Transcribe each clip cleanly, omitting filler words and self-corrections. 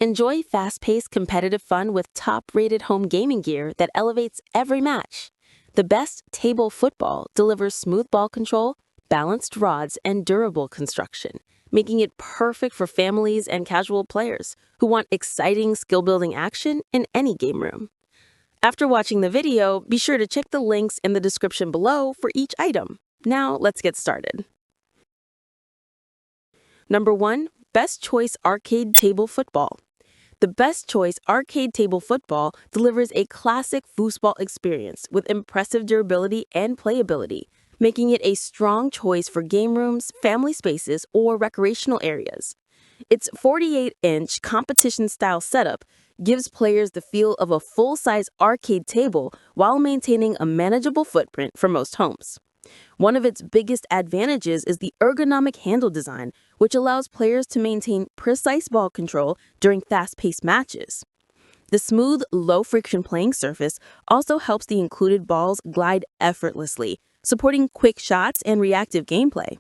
Enjoy fast-paced competitive fun with top-rated home gaming gear that elevates every match. The best table football delivers smooth ball control, balanced rods, and durable construction, making it perfect for families and casual players who want exciting skill-building action in any game room. After watching the video, be sure to check the links in the description below for each item. Now, let's get started. Number 1. Best Choice Arcade Table Football. The Best Choice Arcade Table Football delivers a classic foosball experience with impressive durability and playability, making it a strong choice for game rooms, family spaces, or recreational areas. Its 48-inch competition-style setup gives players the feel of a full-size arcade table while maintaining a manageable footprint for most homes. One of its biggest advantages is the ergonomic handle design, which allows players to maintain precise ball control during fast-paced matches. The smooth, low-friction playing surface also helps the included balls glide effortlessly, supporting quick shots and reactive gameplay.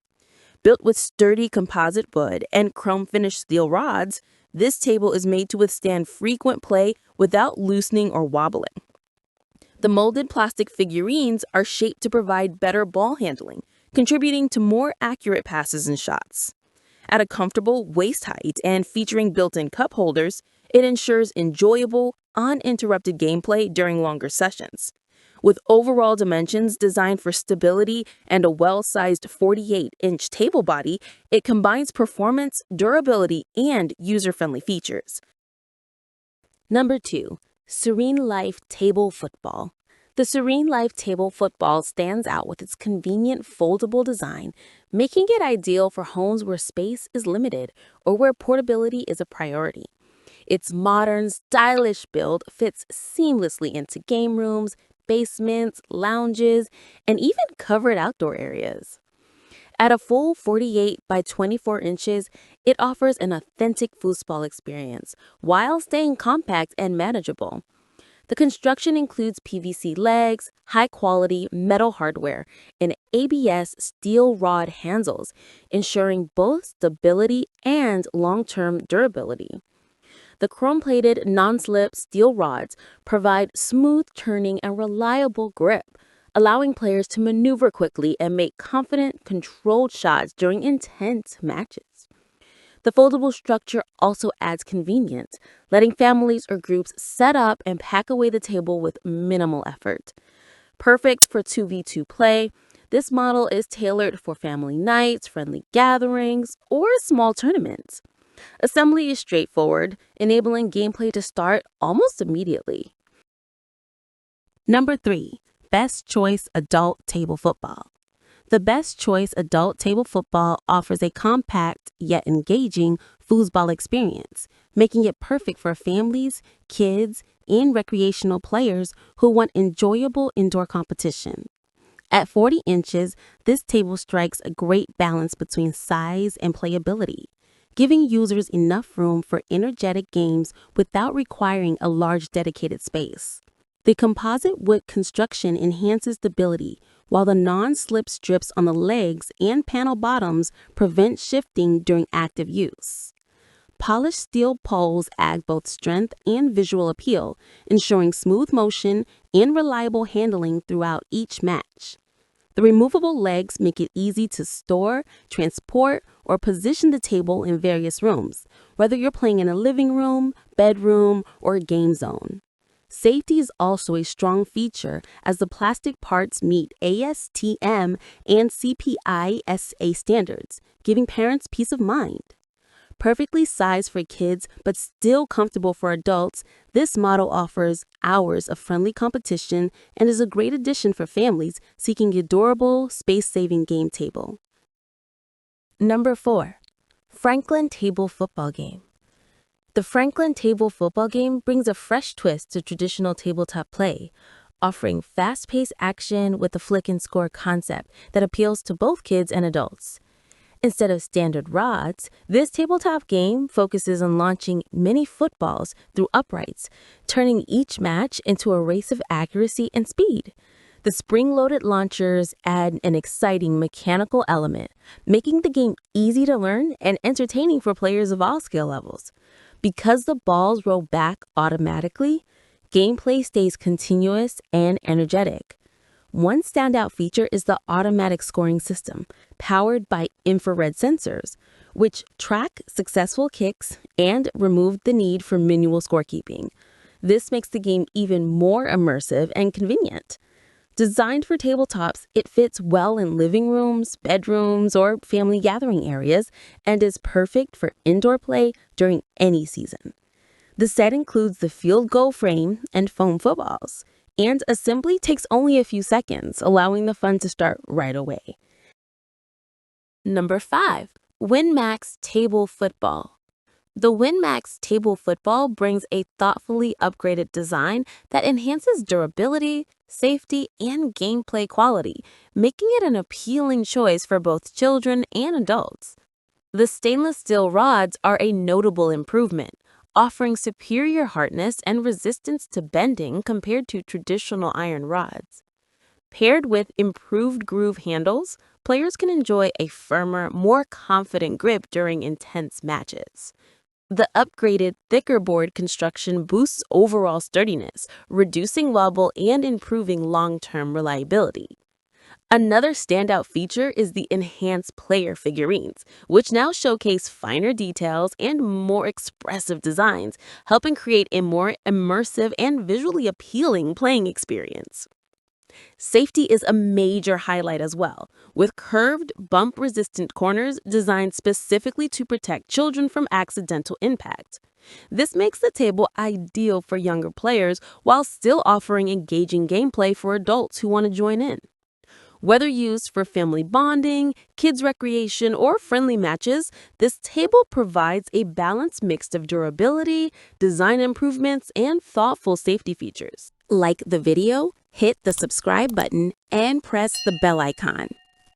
Built with sturdy composite wood and chrome-finished steel rods, this table is made to withstand frequent play without loosening or wobbling. The molded plastic figurines are shaped to provide better ball handling, contributing to more accurate passes and shots. At a comfortable waist height and featuring built-in cup holders, it ensures enjoyable, uninterrupted gameplay during longer sessions. With overall dimensions designed for stability and a well-sized 48-inch table body, it combines performance, durability, and user-friendly features. Number 2. SereneLife Table Football. The SereneLife Table Football stands out with its convenient foldable design, making it ideal for homes where space is limited or where portability is a priority. Its modern, stylish build fits seamlessly into game rooms, basements, lounges, and even covered outdoor areas. At a full 48 by 24 inches, it offers an authentic foosball experience while staying compact and manageable. The construction includes PVC legs, high-quality metal hardware, and ABS steel rod handles, ensuring both stability and long-term durability. The chrome-plated, non-slip steel rods provide smooth turning and reliable grip, allowing players to maneuver quickly and make confident, controlled shots during intense matches. The foldable structure also adds convenience, letting families or groups set up and pack away the table with minimal effort. Perfect for 2v2 play, this model is tailored for family nights, friendly gatherings, or small tournaments. Assembly is straightforward, enabling gameplay to start almost immediately. Number 3. Best Choice Adult Table Football. The Best Choice Adult Table Football offers a compact yet engaging foosball experience, making it perfect for families, kids, and recreational players who want enjoyable indoor competition. At 40 inches, this table strikes a great balance between size and playability, giving users enough room for energetic games without requiring a large dedicated space. The composite wood construction enhances stability, while the non-slip strips on the legs and panel bottoms prevent shifting during active use. Polished steel poles add both strength and visual appeal, ensuring smooth motion and reliable handling throughout each match. The removable legs make it easy to store, transport, or position the table in various rooms, whether you're playing in a living room, bedroom, or game zone. Safety is also a strong feature as the plastic parts meet ASTM and CPI-SA standards, giving parents peace of mind. Perfectly sized for kids but still comfortable for adults, this model offers hours of friendly competition and is a great addition for families seeking a durable, space-saving game table. Number 4. Franklin Table Football Game. The Franklin Table Football Game brings a fresh twist to traditional tabletop play, offering fast-paced action with a flick-and-score concept that appeals to both kids and adults. Instead of standard rods, this tabletop game focuses on launching mini footballs through uprights, turning each match into a race of accuracy and speed. The spring-loaded launchers add an exciting mechanical element, making the game easy to learn and entertaining for players of all skill levels. Because the balls roll back automatically, gameplay stays continuous and energetic. One standout feature is the automatic scoring system, powered by infrared sensors, which track successful kicks and remove the need for manual scorekeeping. This makes the game even more immersive and convenient. Designed for tabletops, it fits well in living rooms, bedrooms, or family gathering areas and is perfect for indoor play during any season. The set includes the field goal frame and foam footballs, and assembly takes only a few seconds, allowing the fun to start right away. Number 5. WIN.MAX Table Football. The WIN.MAX Table Football brings a thoughtfully upgraded design that enhances durability, safety, and gameplay quality, making it an appealing choice for both children and adults. The stainless steel rods are a notable improvement, offering superior hardness and resistance to bending compared to traditional iron rods. Paired with improved groove handles, players can enjoy a firmer, more confident grip during intense matches. The upgraded, thicker board construction boosts overall sturdiness, reducing wobble and improving long-term reliability. Another standout feature is the enhanced player figurines, which now showcase finer details and more expressive designs, helping create a more immersive and visually appealing playing experience. Safety is a major highlight as well, with curved, bump-resistant corners designed specifically to protect children from accidental impact. This makes the table ideal for younger players while still offering engaging gameplay for adults who want to join in. Whether used for family bonding, kids recreation, or friendly matches, this table provides a balanced mix of durability, design improvements, and thoughtful safety features. Like the video, hit the subscribe button, and press the bell icon.